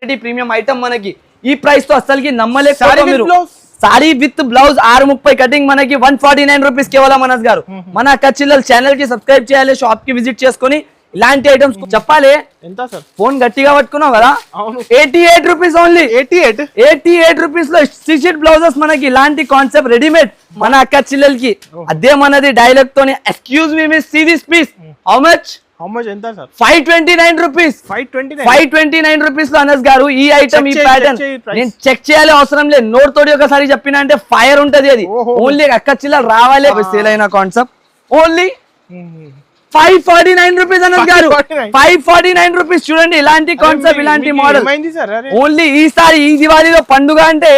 Premium item మనకి ఈ price తో అసలుకి నమ్మలేకపోయారు. సారీ విత్ బ్లౌజ్ 630 కటింగ్ మనకి 149 రూపీస్ కేవలం అనస్ గారు. మన అక్క చిల్లల ఛానల్ కి సబ్స్క్రైబ్ చేయాలి, షాప్ కి విజిట్ చేసుకొని ఇలాంటి ఐటమ్స్ చెప్పాలి. ఎంత సార్? ఫోన్ గట్టిగా పట్టుకున్నావు కదా. 88 రూపీస్ ఓన్లీ. 88 రూపీస్ లో స్టిచ్డ్ బ్లౌజెస్ మనకి ఇలాంటి కాన్సెప్ట్ రెడీమేడ్ మన అక్క చిల్లలకి అదే మనది డైలాగ్ తోని excuse me miss see this piece how much ఎంత సార్? 529 రూపీస్. 529 రూపీస్ లో అనస్ గారు ఈ ఐటమ్ ఈ ప్యాటర్న్ నేను చెక్ చేయాలి అవసరం లేదు, నోట్ తోడి ఒకసారి చెప్పిన అంటే ఫైర్ ఉంటది. అది ఓన్లీ అక్క చిల్లలు రావాలి. సేల్ అయిన కాన్సెప్ట్ ఓన్లీ 549 రూపీస్ అనస్ గారు. 549 రూపీస్. చూడండి ఇలాంటి కాన్సెప్ట్ ఇలాంటి మోడల్ ఓన్లీ ఈసారి ఈ దివాళీలో పండుగ అంటే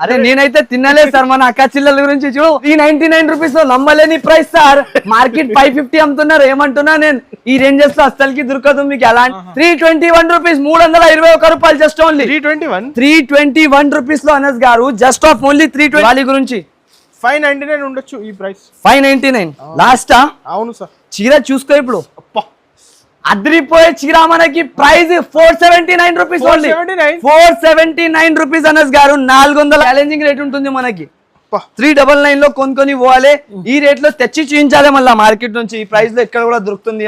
అరే నేనైతే తినలేదు సార్. మన అక్క చిల్లల గురించి చూడు 399 రూపీస్ లో నమ్మలేని ప్రైస్ సార్. మార్కెట్ 550 అమ్ముతున్నారు. ఏమంటున్నా నేను ఈ రేంజెస్ లో అసలుకి దొరకదు మీకు. అలాంటి 321 రూపీస్ 321 రూపాయలు జస్ట్ ఓన్లీ 321 రూపీస్ లో అనస్ గారు జస్ట్ ఆఫ్ ఓన్లీ 320 గురించి 599 ఉండొచ్చు ఈ ప్రైస్. 599 లాస్ట్. అవును సార్. చీర చూసుకో ఇప్పుడు అదిరిపోయే చీర మనకి price 479 rupees only. 479 rupees Anas గారు. 400 ఛాలెంజింగ్ రేట్ ఉంటుంది మనకి. 399 లో కొనుక్కొని పోవాలి. ఈ రేట్ లో తెచ్చి చూపించాలి మళ్ళీ మార్కెట్ నుంచి. ఈ ప్రైస్ లో ఎక్కడ కూడా దొరుకుతుంది.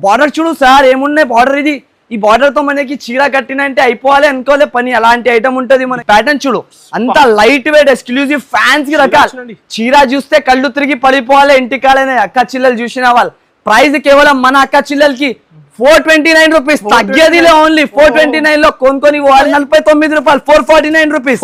బార్డర్ చూడు సార్ ఏమున్నాయి బార్డర్. ఇది ఈ బార్డర్ తో మనకి చీర కట్టినంటే అయిపోవాలి అనుకోలే పని. అలాంటి ఐటమ్ ఉంటది. మన ప్యాటర్న్ చూడు అంత లైట్ వెయిట్ ఎక్స్క్లూజివ్ ఫ్యాన్సీ రకాలు. చీర చూస్తే కళ్ళు తిరిగి పడిపోవాలి. ఇంటికాడనే అక్క చిల్లలు చూసిన వాళ్ళు. ప్రైస్ కేవలం మన అక్క చిల్లలకి 429 రూపీస్. తగ్గేదిలే ఓన్లీ 429 లో కొనుక్కొని 49 రూపాయలు. 449 రూపీస్.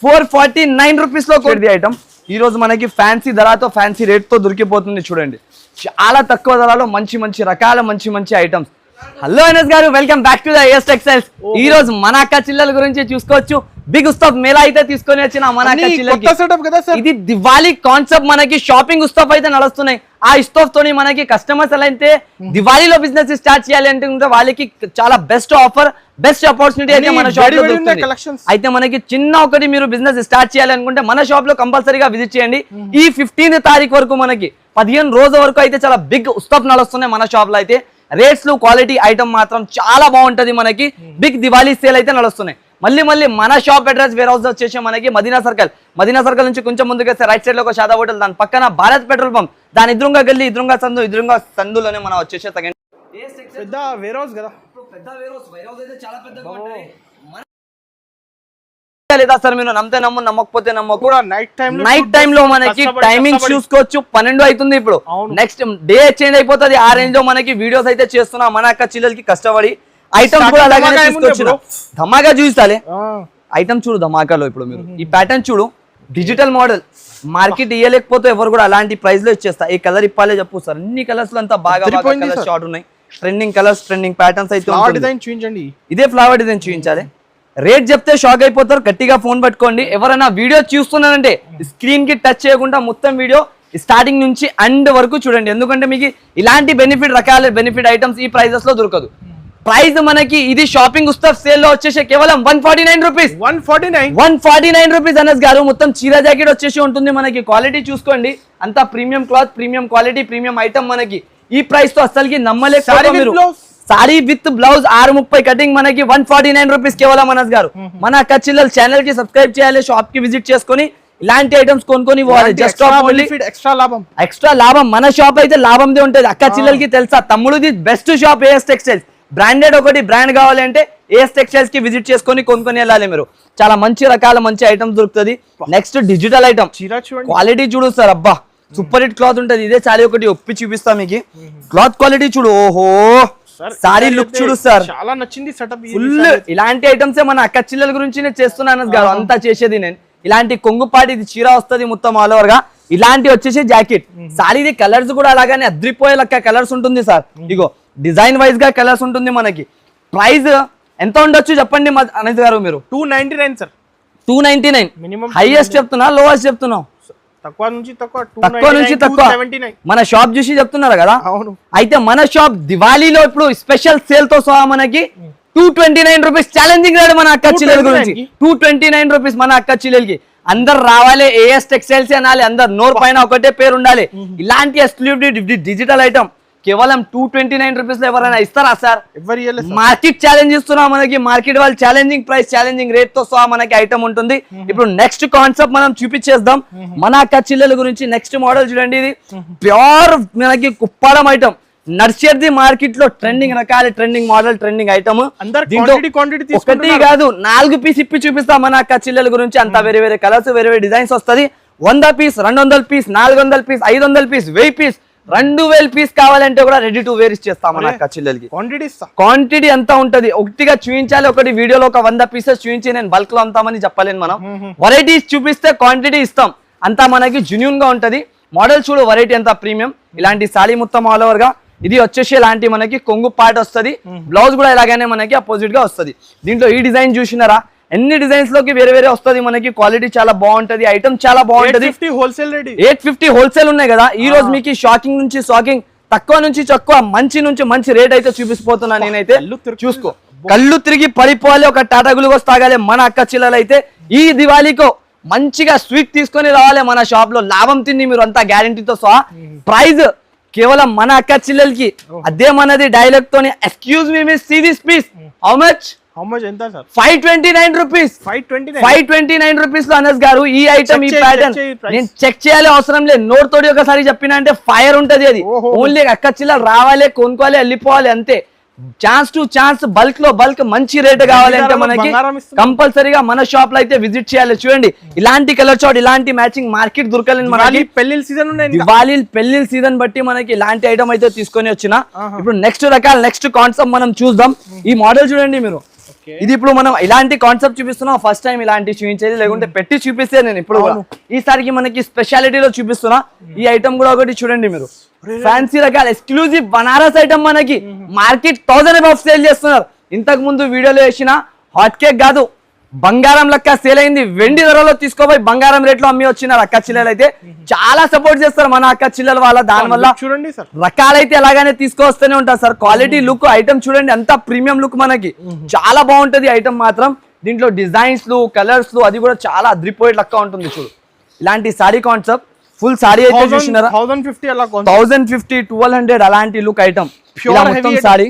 449 రూపీస్ లో కొద్ది ఐటమ్ ఈ రోజు మనకి ఫ్యాన్సీ ధరతో ఫ్యాన్సీ రేట్ తో దొరికిపోతుంది. చూడండి చాలా తక్కువ ధరలో మంచి మంచి రకాల మంచి items. Hello Anas garu, welcome back to the AS textiles. ఈ రోజు మన అక్క చిల్లల గురించి చూసుకోవచ్చు. బిగ్ ఉత్సవ్ మేళా అయితే తీసుకొని వచ్చిన మన అక్క చిల్లలకి. ఇది దివాళీ కాన్సెప్ట్ మనకి షాపింగ్ ఉత్సవ్ అయితే నడుస్తున్నాయి. ఆ ఉత్సవ్ తోని మనకి కస్టమర్స్ ఎలా అయితే దివాళీలో బిజినెస్ స్టార్ట్ చేయాలి అంటే వాళ్ళకి చాలా బెస్ట్ ఆఫర్ బెస్ట్ ఆపర్చునిటీ అయితే మన షాప్ లో దొరుకుతుంది. అయితే మనకి చిన్న ఒకటి మీరు బిజినెస్ స్టార్ట్ చేయాలి అనుకుంటే మన షాప్ లో కంపల్సరీగా విజిట్ చేయండి. ఈ 15వ తారీఖు వరకు మనకి 15 రోజుల వరకు అయితే చాలా బిగ్ ఉత్సవ్ నడుస్తున్నాయి మన షాప్ లో. అయితే రేట్స్ క్వాలిటీ ఐటమ్ మాత్రం చాలా బాగుంటది. మనకి బిగ్ దివాళీ సేల్ అయితే నడుస్తున్నాయి. మళ్ళీ మన షాప్ అడ్రస్ వేర్ హౌస్ వచ్చేసి మనకి మదీనా సర్కిల్ నుంచి కొంచెం ముందుకు వస్తే రైట్ సైడ్ లో ఒక షాదా హోటల్, దాని పక్కన భారత్ పెట్రోల్ పంప్, దాని ఎదురుగా గల్లీ ఎదురుగా సందులోనే మనం వచ్చేసి పెద్ద వేర్ హౌస్ కదా. లేదా సార్ మీరు నమ్మితే నమ్ము నమ్మకపోతే నమ్మకు. నైట్ టైమ్ లో మనకి టైమింగ్ చూసుకోవచ్చు. 12 అవుతుంది ఇప్పుడు. నెక్స్ట్ డే చేంజ్ అయిపోతుంది. ఆ రేంజ్ లో మనకి వీడియోస్ అయితే చేస్తున్నాం మన అక్క చిల్లలకి కష్టపడి. ఐటమ్స్ కూడా అలాగే తీసుకొచ్చిన ధమాకా చూస్తాలే. ఐటమ్ చూడు ధమాకాలో ఇప్పుడు మీరు ఈ ప్యాటర్న్ చూడు. డిజిటల్ మోడల్ మార్కెట్ ఇయ్యలేకపోతే ఎవరు కూడా అలాంటి ప్రైస్ లో ఇచ్చేస్తా. ఈ కలర్ ఇప్పాలే చెప్పు సార్. అన్ని కలర్స్ లో అంతా బాగా షార్ట్ ఉన్నాయి. ట్రెండింగ్ కలర్స్ ట్రెండింగ్ ప్యాటర్న్స్ అయితే చూపించండి. ఇదే ఫ్లవర్ డిజైన్ చూపించాలి. రేట్ చెప్తే షాక్ అయిపోతారు. గట్టిగా ఫోన్ పట్టుకోండి. ఎవరైనా వీడియో చూస్తున్నారంటే స్క్రీన్ కి టచ్ చేయకుండా మొత్తం వీడియో స్టార్టింగ్ నుంచి ఎండ్ వరకు చూడండి. ఎందుకంటే మీకు ఇలాంటి రకాల బెనిఫిట్ ఐటమ్స్ ఈ ప్రైజెస్ లో దొరకదు. ప్రైస్ మనకి ఇది షాపింగ్ ఉత్సవ్ సేల్ లో వచ్చేసి కేవలం 149 రూపీస్. 149 రూపీస్ అనస్ గారు. మొత్తం చీర జాకెట్ వచ్చేసి ఉంటుంది. మనకి క్వాలిటీ చూసుకోండి. అంతా premium cloth premium quality premium item మనకి ఈ ప్రైస్ తో అసలుకి నమ్మలేకపోయారు. సారీ విత్ బ్లౌజ్ 630 కటింగ్ మనకి 149 రూపీస్ కేవలం అనస్ గారు. మన అక్క చిల్లల ఛానల్ కి సబ్స్క్రైబ్ చేయాలి, షాప్ కి విజిట్ చేసుకొని ఇలాంటి ఐటమ్స్ కొనుక్కొని పోవాలి. జస్ట్ ఎక్స్ట్రా లాభం. మన షాప్ అయితే లాభందే ఉంటుంది. అక్క చిల్లలకి తెలుసా తమ్ముడిది best shop AS textiles. Branded ఒకటి బ్రాండ్ కావాలంటే ఏఎస్ టెక్స్టైల్స్ కి విజిట్ చేసుకొని కొనుక్కొని వెళ్ళాలి మీరు. చాలా మంచి రకాల మంచి ఐటమ్స్ దొరుకుతుంది. నెక్స్ట్ డిజిటల్ ఐటమ్ క్వాలిటీ చూడు సార్. అబ్బా సూపర్ హిట్ క్లాత్ ఉంటది. ఇదే చాలా ఒకటి ఒప్పి చూపిస్తా మీకు. క్లాత్ క్వాలిటీ చూడు. ఓహో సారీ లుక్ చూడు సార్. చాలా నచ్చింది సెటప్. ఫుల్ ఇలాంటి ఐటమ్స్ మన అక్క చిల్లల గురించి చేస్తున్నాను కాదు అంతా చేసేది నేను. ఇలాంటి కొంగుపాటి చీర వస్తుంది మొత్తం ఆల్ ఓవర్ గా. ఇలాంటి వచ్చేసి జాకెట్. సారీది కలర్స్ కూడా అలాగానే అద్రిపోయే లెక్క కలర్స్ ఉంటుంది సార్. ఇగో డిజైన్ వైజ్ గా కలర్స్ ఉంటుంది మనకి. ప్రైస్ ఎంత ఉండొచ్చు చెప్పండి అనస్ గారు మీరు? 299 సార్. 299 హైయెస్ట్ చెప్తున్నా లోవెస్ట్ చెప్తున్నావు? తక్కువ నుంచి తక్కువ మన షాప్ చూసి చెప్తున్నారు కదా. అయితే మన షాప్ దివాళీలో ఇప్పుడు స్పెషల్ సేల్ తో సహా మనకి 229 రూపీస్ ఛాలెంజింగ్ రేట్ మన అక్క చిల్లల గురించి. 229 రూపీస్ మన అక్క చిల్లలకి. అందరు రావాలి ఏఎస్ టెక్స్టైల్స్ అనాలి. అందరు నోరు పైన ఒకటే పేరు ఉండాలి. ఇలాంటి ఎక్స్క్లూజివ్ డిజిటల్ ఐటమ్ కేవలం 229 రూపీస్ లో ఎవరైనా ఇస్తారా సార్? ఎవరు ఇయ్యలేదు సార్. మార్కెట్ ఛాలెంజ్ ఇస్తున్నా మనకి, మార్కెట్ వాళ్ళు ఛాలెంజింగ్ ప్రైస్ ఛాలెంజింగ్ రేట్ తో సహా మనకి ఐటమ్ ఉంటుంది. ఇప్పుడు నెక్స్ట్ కాన్సెప్ట్ మనం చూపించేద్దాం మన అక్క చెల్లెల గురించి. నెక్స్ట్ మోడల్ చూడండి, ఇది ప్యూర్ మనకి కుప్పాడం ఐటమ్, నర్సరీ మార్కెట్ లో ట్రెండింగ్ రకాల ట్రెండింగ్ మోడల్ ట్రెండింగ్ ఐటమ్. ఒకటి కాదు 4 పీస్ ఇప్పి చూపిస్తాం మన అక్క చెల్లెల గురించి. అంతా వేరే వేరే కలర్స్ వేరే వేరే డిజైన్స్ వస్తుంది. 100 piece 200 piece 400 piece 500 piece 1000 piece 2000 piece కావాలంటే కూడా రెడీ టు వేర్ ఇచ్చేస్తాం మన అక్క చెల్లెలకి. క్వాంటిటీ ఎంత ఉంటది, ఒకటిగా చూపించాలి, ఒకటి వీడియోలో ఒక 100 పీసెస్ చూపించి నేను బల్క్ లో అమ్ముతామని చెప్పలేను. మనం వెరైటీస్ చూపిస్తే క్వాంటిటీ ఇస్తాం, అంతా మనకి జెన్యూన్ గా ఉంటది. మోడల్ చూడు, వెరైటీ ఎంత ప్రీమియం. ఇలాంటి సారీ మొత్తం ఆల్ ఓవర్ గా ఇది వచ్చేసి ఇలాంటి మనకి కొంగు పార్ట్ వస్తుంది, బ్లౌజ్ కూడా ఇలాగనే మనకి అపోజిట్ గా వస్తుంది. దీంట్లో ఈ డిజైన్ చూసినారా, ఎన్ని డిజైన్స్ లోకి వేరే వేరే వస్తుంది మనకి. క్వాలిటీ చాలా బాగుంటది, ఐటమ్ చాలా బాగుంటది. 850 హోల్సేల్ ఉన్నాయి కదా. ఈ రోజు మీకు షాకింగ్ నుంచి షాకింగ్, తక్కువ నుంచి తక్కువ, మంచి నుంచి మంచి రేట్ అయితే చూపిస్తున్నా నేనైతే. చూసుకో, కళ్ళు తిరిగి పడిపోవాలి, ఒక టాటా గ్లూకోస్ తాగాలి మన అక్క చెల్లెలు అయితే. ఈ దివాళీకో మంచిగా స్వీట్ తీసుకొని రావాలి మన షాప్ లో, లాభం తిని మీరు అంతా గ్యారంటీతో సహా. ప్రైజ్ కేవలం మన అక్క చెల్లెలకి అదే మనది డైలాగ్ తోని, excuse me miss see this piece, how much 529 rupees. 529 rupees లో అనస్ గారు ఈ ఐటమ్, ఈ ప్యాటర్న్ నేను చెక్ చేయాలి అవసరం లేదు, నోట్ తోడి ఒకసారి చెప్పిన అంటే ఫైర్ ఉంటది. అది ఓన్లీ అక్క చెల్లెలు రావాలి, కొనుక్కోవాలి, వెళ్ళిపోవాలి అంతే. ఛాన్స్ టు ఛాన్స్, బల్క్ లో బల్క్ మంచి రేట్ కావాలి అంటే మనకి కంపల్సరీగా మన షాప్ లో అయితే విజిట్ చేయాలి. చూడండి, ఇలాంటి కలర్ చార్ట్, ఇలాంటి మ్యాచింగ్ మార్కెట్ దొరకలేదు మనకి. పెళ్లి సీజన్ దివాళీ పెళ్లి సీజన్ బట్టి మనకి ఇలాంటి ఐటమ్ అయితే తీసుకొని వచ్చిన. ఇప్పుడు నెక్స్ట్ రకాల నెక్స్ట్ కాన్సెప్ట్ మనం చూద్దాం. ఈ మోడల్ చూడండి మీరు, ఇది ఇప్పుడు మనం ఇలాంటి కాన్సెప్ట్ చూపిస్తున్నాం. ఫస్ట్ టైం ఇలాంటి చూపించేది, లేకుంటే పెట్టి చూపిస్తే నేను ఇప్పుడు ఈసారికి మనకి స్పెషాలిటీలో చూపిస్తున్నా. ఈ ఐటమ్ కూడా ఒకటి చూడండి మీరు, ఫ్యాన్సీ రకాల ఎక్స్క్లూజివ్ బనారస్ ఐటమ్ మనకి మార్కెట్ 1000 అబౌవ్ సేల్ చేస్తున్నారు. ఇంతకు ముందు వీడియోలో వేసిన హాట్ కేక్ కాదు, బంగారం లెక్క సేల్ అయింది. వెండి ధరలో తీసుకోపోయి బంగారం రేట్ లో అమ్మి వచ్చినారు అక్క చెల్లెలు అయితే. చాలా సపోర్ట్ చేస్తారు మన అక్క చెల్లెల వాళ్ళ, దాని వల్ల చూడండి సార్ రకాలైతే ఎలాగనే తీసుకొస్తూనే ఉంటారు సార్. క్వాలిటీ లుక్ ఐటమ్ చూడండి, అంత ప్రీమియం లుక్ మనకి చాలా బాగుంటది ఐటమ్ మాత్రం. దీంట్లో డిజైన్స్ లు కలర్స్ లు అది కూడా చాలా అద్రిపోయే లెక్క ఉంటుంది. చూడు, ఇలాంటి సారీ కాన్సెప్ట్ ఫుల్ సారీ అయితే చూసినారా, 1050 1200 అలాంటి లుక్ ఐటమ్ మొత్తం సారీ.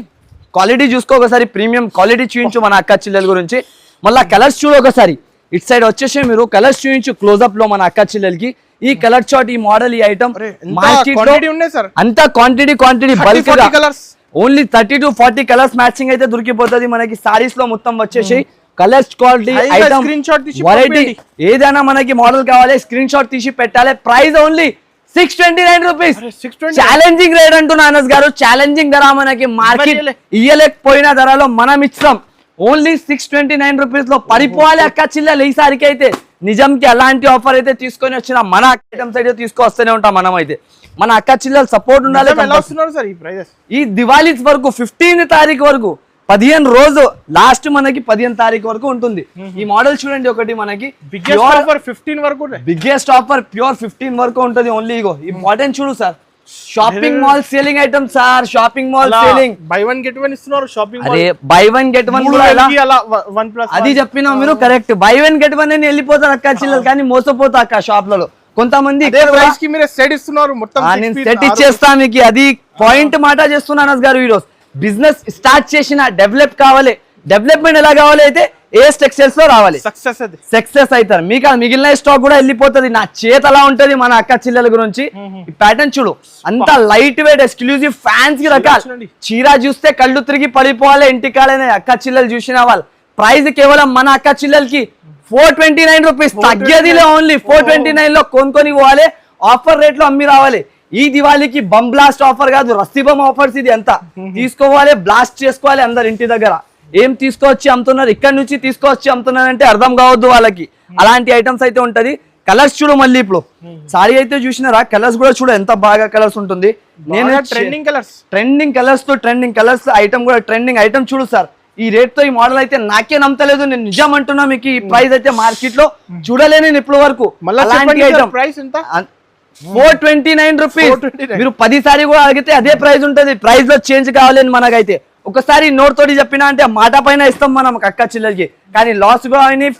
క్వాలిటీ చూసుకో ఒకసారి, ప్రీమియం క్వాలిటీ చూపించు మన అక్క చెల్లెల గురించి. మళ్ళా కలర్స్ చూడు ఒకసారి, ఇట్ సైడ్ వచ్చేసి మీరు కలర్స్ చూపించు క్లోజ్అప్ లో మన అక్క చెల్లెలకి. ఈ కలర్ చార్ట్, ఈ మోడల్, ఈ ఐటమ్ మార్కెట్ లో అంతా quantity bulk only 30 to 40 colours matching అయితే దొరికిపోతుంది మనకి సారీస్ లో. మొత్తం వచ్చేసి కలర్స్, క్వాలిటీ, ఐటమ్, వెరైటీ ఏదైనా మనకి మోడల్ కావాలి, స్క్రీన్ షాట్ తీసి పెట్టాలి. Price only 629 rupees. Challenging rate అంటున్నా అనస్ గారు, ఛాలెంజింగ్ ధర మనకి మార్కెట్ ఇయ్యలేకపోయిన ధరలో మనం ఇస్తాం. ఓన్లీ 629 రూపీస్ లో పడిపోవాలి అక్క చెల్లెలు ఈసారికి అయితే. నిజంకి అలాంటి ఆఫర్ అయితే తీసుకొని వచ్చిన మన ఐటమ్స్ అయితే తీసుకొస్తూనే ఉంటాం మనం అయితే. మన అక్క చెల్లెలు సపోర్ట్ ఉండాలి. ఈ దివాళీ వరకు 15వ తారీఖు వరకు 15 రోజు లాస్ట్ మనకి 15 తారీఖు వరకు ఉంటుంది. ఈ మోడల్ చూడండి ఒకటి మనకి బిగ్గెస్ట్ ఆఫర్ 15 వరకు, బిగ్గెస్ట్ ఆఫర్ ప్యూర్ 15 వరకు ఉంటుంది ఓన్లీ. ఇగో ఈ మోడల్ చూడు sir, shopping mall selling item sir, shopping mall selling. Buy 1 get 1 ఇస్తున్నారు షాపింగ్ మాల్. అరే బై 1 get 1 కూడా అలా 1+1 అది చెప్పినా మీరు కరెక్ట్. బై 1 get 1 అని వెళ్ళిపోతారు అక్క చెల్లెలు, కానీ మోసపోతా అక్క షాప్ లలో. కొంతమంది ప్రైస్ కి మీరు సెట్ ఇస్తున్నారు మొత్తం. నేను సెట్ ఇచ్చేస్తా మీకు, అది పాయింట్ మాట చేస్తున్నా అనస్ గారు. ఈరోజు బిజినెస్ స్టార్ట్ చేసిన డెవలప్ కావాలి, డెవలప్మెంట్ ఎలా కావాలి అయితే ఏఎస్ టెక్స్టైల్స్ లో రావాలి, సక్సెస్ అవుతారు. మీకు మిగిలిన స్టాక్ కూడా వెళ్ళిపోతుంది. నా చేత అలా ఉంటది మన అక్క చెల్లెల గురించి. ఈ ప్యాటర్న్ చూడు, అంత లైట్ వెయిట్ ఎక్స్క్లూజివ్ ఫ్యాన్సీ రకాలు. చీర చూస్తే కళ్ళు తిరిగి పడిపోవాలి ఇంటికాడనే అక్క చెల్లెలు చూసిన వాళ్ళు. ప్రైస్ కేవలం మన అక్క చెల్లెలకి 429 రూపీస్, తగ్గేదిలే. ఓన్లీ 429 లో కొనుక్కొని పోవాలి, ఆఫర్ రేట్ లో అమ్మి రావాలి. ఈ దివాళీకి బమ్ బ్లాస్ట్ ఆఫర్ కాదు, రస్సీబమ్ ఆఫర్స్. ఇది ఎంత తీసుకోవాలి, బ్లాస్ట్ చేసుకోవాలి అందరు ఇంటి దగ్గర. ఏం తీసుకొచ్చి అమ్ముతున్నారు, ఇక్కడ నుంచి తీసుకొచ్చి అమ్ముతున్నారు అంటే అర్థం కావద్దు వాళ్ళకి. అలాంటి ఐటమ్స్ అయితే ఉంటది. కలర్స్ చూడు, మళ్ళీ ఇప్పుడు సారీ అయితే చూసినారా, కలర్స్ కూడా చూడ ఎంత బాగా కలర్స్ ఉంటుంది. నేను ట్రెండింగ్ కలర్స్ తో ట్రెండింగ్ కలర్స్ ఐటమ్ కూడా ట్రెండింగ్ ఐటమ్ చూడు సార్. ఈ రేట్ తో ఈ మోడల్ అయితే నాకే నమ్మతలేదు, నేను నిజం అంటున్నా. మీకు ఈ ప్రైస్ అయితే మార్కెట్ లో చూడలేను ఇప్పుడు వరకు. అలాంటి ఐటమ్ 429 రూపీస్. మీరు 10 సారీ కూడా అడిగితే అదే ప్రైస్ ఉంటది. ప్రైస్ లో చేంజ్ కావాలని మనకైతే ఒకసారి నోట్ తోటి చెప్పినా అంటే మాట పైన ఇస్తాం మనం అక్క చెల్లెలకి. కానీ లాస్ కూడా అయినాయి,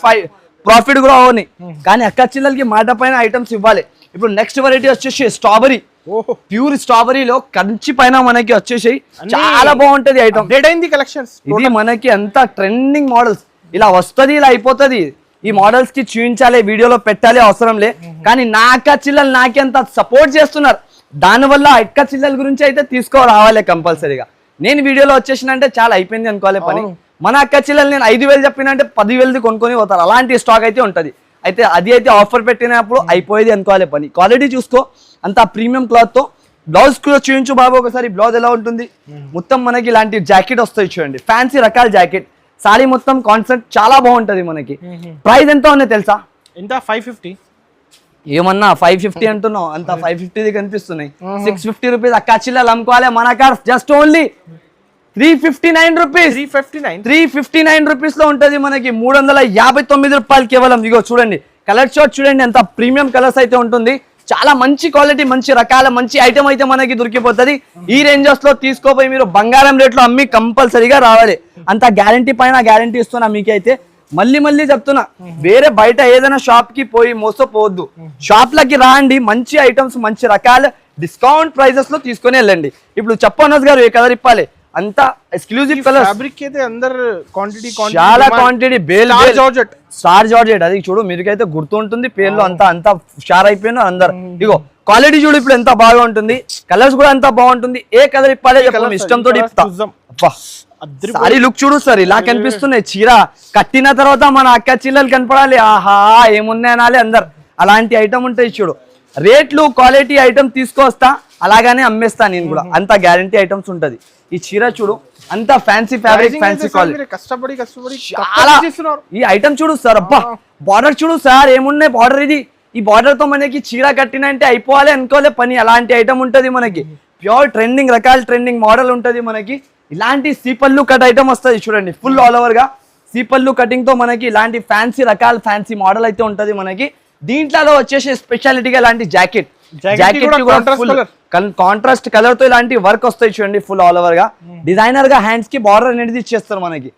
ప్రాఫిట్ కూడా అవునాయి. కానీ అక్క చెల్లెలకి మాట పైన ఐటమ్స్ ఇవ్వాలి. ఇప్పుడు నెక్స్ట్ వెరైటీ వచ్చేసి స్ట్రాబెరీ. ఓహో ప్యూర్ స్ట్రాబెరీలో కంచి పైన మనకి వచ్చేసి చాలా బాగుంటది ఐటమ్. అప్డేట్ అయింది కలెక్షన్స్. ఇది మనకి అంత ట్రెండింగ్ మోడల్స్, ఇలా వస్తది ఇలా అయిపోతది. ఈ మోడల్స్ కి చూపించాలి, వీడియోలో పెట్టాలి అవసరం లే, కానీ నా అక్క చెల్లెలు నాకి అంత సపోర్ట్ చేస్తున్నారు. దానివల్ల అక్క చెల్లెల గురించి అయితే రావాలి కంపల్సరీగా. నేను వీడియోలో వచ్చేసిన అంటే చాలా అయిపోయింది అనుకోవాలి పని. మన అక్క చెల్లెలు నేను 5,000 చెప్పినంటే 10,000 కొనుక్కొని పోతారు. అలాంటి స్టాక్ అయితే ఉంటది. అయితే అది అయితే ఆఫర్ పెట్టినప్పుడు అయిపోయేది అనుకోవాలి పని. క్వాలిటీ చూసుకో, అంత ప్రీమియం క్లాత్ తో. బ్లౌజ్ కూడా చూపించు బాబు ఒకసారి, బ్లౌజ్ ఎలా ఉంటుంది. మొత్తం మనకి ఇలాంటి జాకెట్ వస్తాయి చూడండి, ఫ్యాన్సీ రకాల జాకెట్. సారీ మొత్తం కాన్సెప్ట్ చాలా బాగుంటది మనకి. ప్రైస్ ఎంత ఉన్నాయి తెలుసా? ఎంత? 550. ఏమన్నా 550 అంటున్నావు, అంత 550 కనిపిస్తున్నాయి. 650 రూపీస్ అక్క చిల్లలు అమ్ముకోవాలి. మన car just only 359 rupees. 359 rupees లో ఉంటది మనకి. 359 రూపాయలు కేవలం. ఇగో చూడండి కలర్ షార్ట్ చూడండి, ఎంత ప్రీమియం కలర్స్ అయితే ఉంటుంది. చాలా మంచి క్వాలిటీ, మంచి రకాల మంచి ఐటమ్ అయితే మనకి దొరికిపోతుంది. ఈ రేంజెస్ లో తీసుకోపోయి మీరు బంగారం రేట్లో అమ్మి కంపల్సరీగా రావాలి. అంత గ్యారంటీ పైన గ్యారంటీ ఇస్తున్నా మీకైతే. మళ్ళీ చెప్తున్నా, వేరే బయట ఏదైనా షాప్ కి పోయి మోసపోవద్దు. షాప్ లకి రాండి, మంచి ఐటమ్స్ మంచి రకాల డిస్కౌంట్ ప్రైజెస్ లో తీసుకొని వెళ్ళండి. ఇప్పుడు చెప్పనోజ్ గారు ఏ కలర్ ఇప్పాలి, అంత ఎక్స్క్లూజివ్ కలర్ ఫ్యాబ్రిక్ అయితే అందరు క్వాంటిటీ చాలా క్వాంటిటీ. స్టార్ జార్జెట్ అది చూడు, మీరుకైతే గుర్తుంటుంది పేర్లు. అంత షార్ అయిపోయినా అందరు. ఇగో క్వాలిటీ చూడు ఇప్పుడు ఎంత బాగా ఉంటుంది, కలర్స్ కూడా అంత బాగుంటుంది. ఏ కలర్ ఇప్పాలి చెప్పండి, ఇష్టంతో ఇస్తా. సారీ లుక్ చూడు సార్, ఇలా కనిపిస్తున్నాయి. చీర కట్టిన తర్వాత మన అక్క చిల్లలు కనపడాలి. ఆహా ఏమున్నాయి అనాలి అందరు. అలాంటి ఐటమ్ ఉంటాయి చూడు. రేట్లు క్వాలిటీ ఐటమ్ తీసుకొస్తా, అలాగానే అమ్మేస్తా నేను కూడా. అంత గ్యారంటీ ఐటమ్స్ ఉంటది. ఈ చీర చూడు, అంత ఫ్యాన్సీ ఫ్యాబ్రిక్, ఫ్యాన్సీ క్వాలిటీ. కష్టపడి చాలా ఈ ఐటమ్ చూడు సార్. అబ్బా బార్డర్ చూడు సార్, ఏమున్నాయి బార్డర్. ఇది ఈ బార్డర్ తో మనకి చీర కట్టినంటే అయిపోవాలి అనుకోలే పని. అలాంటి ఐటమ్ ఉంటది మనకి. ప్యూర్ ట్రెండింగ్ రకాల ట్రెండింగ్ మోడల్ ఉంటది మనకి. ఇలాంటి సీపల్లు కట్ ఐటమ్ వస్తుంది చూడండి, ఫుల్ ఆల్ ఓవర్ గా సీపల్లు కటింగ్ తో మనకి ఇలాంటి ఫ్యాన్సీ రకాల ఫ్యాన్సీ మోడల్ అయితే ఉంటది మనకి. దీంట్లో వచ్చేసి స్పెషాలిటీగా ఇలాంటి జాకెట్ కాంట్రాస్ట్ కలర్ తో ఇలాంటి వర్క్ వస్తాయి చూడండి, ఫుల్ ఆల్ ఓవర్ గా. డిజైనర్ గా హ్యాండ్స్ కి బార్డర్ అనేది ఇచ్చేస్తారు మనకి.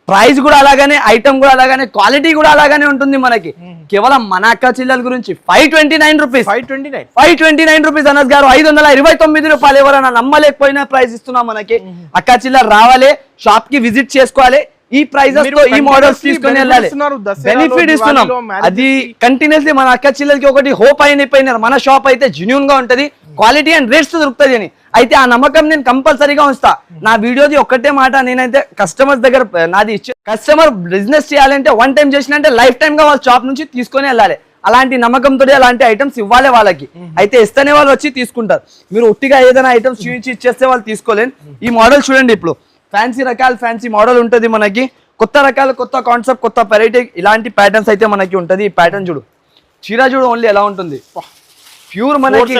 ప్రైస్ కూడా అలాగానే, ఐటమ్ కూడా అలాగానే, క్వాలిటీ కూడా అలాగానే ఉంటుంది మనకి. కేవలం మన అక్క చిల్లల గురించి 529 రూపీస్. 529 రూపీస్ అనస్ గారు. 529 రూపాయలు. ఎవరైనా నమ్మలేకపోయినా ప్రైస్ ఇస్తున్నాం మనకి. అక్క చిల్లర రావాలి, షాప్ కి విజిట్ చేసుకోవాలి. ఈ ప్రైజెస్ తో ఈ మోడల్స్ తీసుకొని వెళ్ళాలి. బెనిఫిట్ ఇస్తున్నాం. అది కంటిన్యూస్లీ మన అక్క చిల్లలకి ఒకటి హోప్ అయిపోయినారు, మన షాప్ అయితే జెన్యూన్ గా ఉంటది, క్వాలిటీ అండ్ రేట్స్ దొరుకుతుంది అని. అయితే ఆ నమ్మకం నేను కంపల్సరీగా ఉంచుతా. నా వీడియోది ఒక్కటే మాట, నేనైతే కస్టమర్స్ దగ్గర నాది ఇచ్చే, కస్టమర్ బిజినెస్ చేయాలంటే వన్ టైం చేసినంటే లైఫ్ టైమ్ గా వాళ్ళ షాప్ నుంచి తీసుకొని వెళ్ళాలి. అలాంటి నమ్మకంతో అలాంటి ఐటమ్స్ ఇవ్వాలి వాళ్ళకి. అయితే ఇస్తేనే వాళ్ళు వచ్చి తీసుకుంటారు. మీరు ఒట్టిగా ఏదైనా ఐటమ్స్ చూపించి ఇచ్చేస్తే వాళ్ళు తీసుకోలేరు. ఈ మోడల్ చూడండి, ఇప్పుడు ఫ్యాన్సీ రకాల ఫ్యాన్సీ మోడల్ ఉంటది మనకి. కొత్త రకాల కొత్త కాన్సెప్ట్ కొత్త వెరైటీ ఇలాంటి ప్యాటర్న్స్ అయితే మనకి ఉంటది. ఈ ప్యాటర్న్ చూడు, చీర చూడు ఓన్లీ ఎలా ఉంటుంది. ప్యూర్ మనకి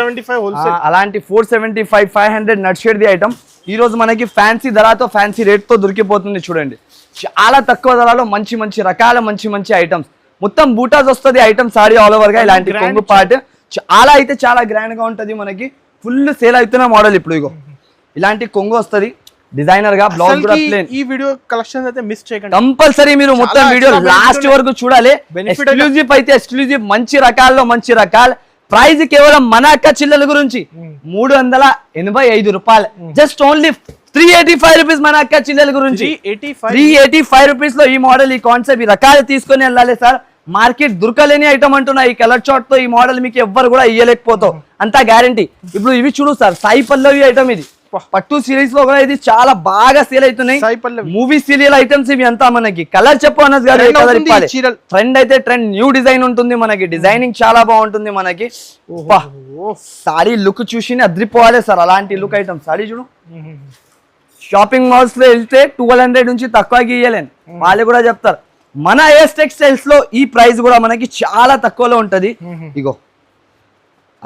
అలాంటి 475 500 నడిచేది ఐటమ్. ఈ రోజు మనకి ఫ్యాన్సీ ధరతో ఫ్యాన్సీ రేట్ తో దొరికిపోతుంది చూడండి. చాలా తక్కువ ధరలో మంచి మంచి రకాల మంచి మంచి ఐటమ్స్. మొత్తం బూటాస్ వస్తుంది ఐటమ్, సారీ ఆల్ ఓవర్ గా. ఇలాంటి కొంగు పార్ట్ చాలా అయితే చాలా గ్రాండ్ గా ఉంటది మనకి. ఫుల్ సేల్ అవుతున్న మోడల్. ఇప్పుడు ఇగో ఇలాంటి కొంగు వస్తుంది డిజైనర్ గా. బ్లౌజ్ కూడా ప్లేన్. ఈ వీడియో కలెక్షన్స్ అయితే మిస్ చేయకండి కంపల్సరీ. మీరు మొత్తం వీడియో లాస్ట్ వరకు చూడాలి. ఎక్స్క్లూజివ్ అయితే ఎక్స్క్లూజివ్ మంచి రకాల్లో మంచి రకాల. ప్రైస్ కేవలం మన అక్క చిల్లల గురించి 385 రూపాయలు. జస్ట్ ఓన్లీ 385 రూపీస్ మన అక్క చిల్లల గురించి. 385 రూపీస్ లో ఈ మోడల్, ఈ కాన్సెప్ట్, ఈ రకాలు తీసుకొని వెళ్ళాలి సార్. మార్కెట్ దొరకలేని ఐటమ్ అంటున్నా. ఈ కలర్ చార్ట్ తో ఈ మోడల్ మీకు ఎవ్వరు కూడా ఇయ్యలేకపోతావు, అంతా గ్యారంటీ. ఇప్పుడు ఇవి చూడు సార్, సాయి పల్లవి ఐటమ్. ఇది పట్టు సిరీస్ లో కూడా ఇది చాలా బాగా సేల్ అవుతున్నాయి. మూవీ సీరియల్ ఐటమ్స్ ఇవి అంతా మనకి. కలర్ చెప్పు అనస్ గారు, ట్రెండ్ అయితే ట్రెండ్, న్యూ డిజైన్ ఉంటుంది మనకి. డిజైనింగ్ చాలా బాగుంటుంది మనకి. సారీ లుక్ చూసి అద్రిపోవాలి సార్. అలాంటి లుక్ ఐటమ్ సారీ చూడు. షాపింగ్ మాల్స్ లో వెళ్తే 1200 నుంచి తక్కువకి ఇయ్యలేను, వాళ్ళు కూడా చెప్తారు. మన ఏఎస్ టెక్స్టైల్స్ లో ఈ ప్రైస్ కూడా మనకి చాలా తక్కువలో ఉంటది. ఇగో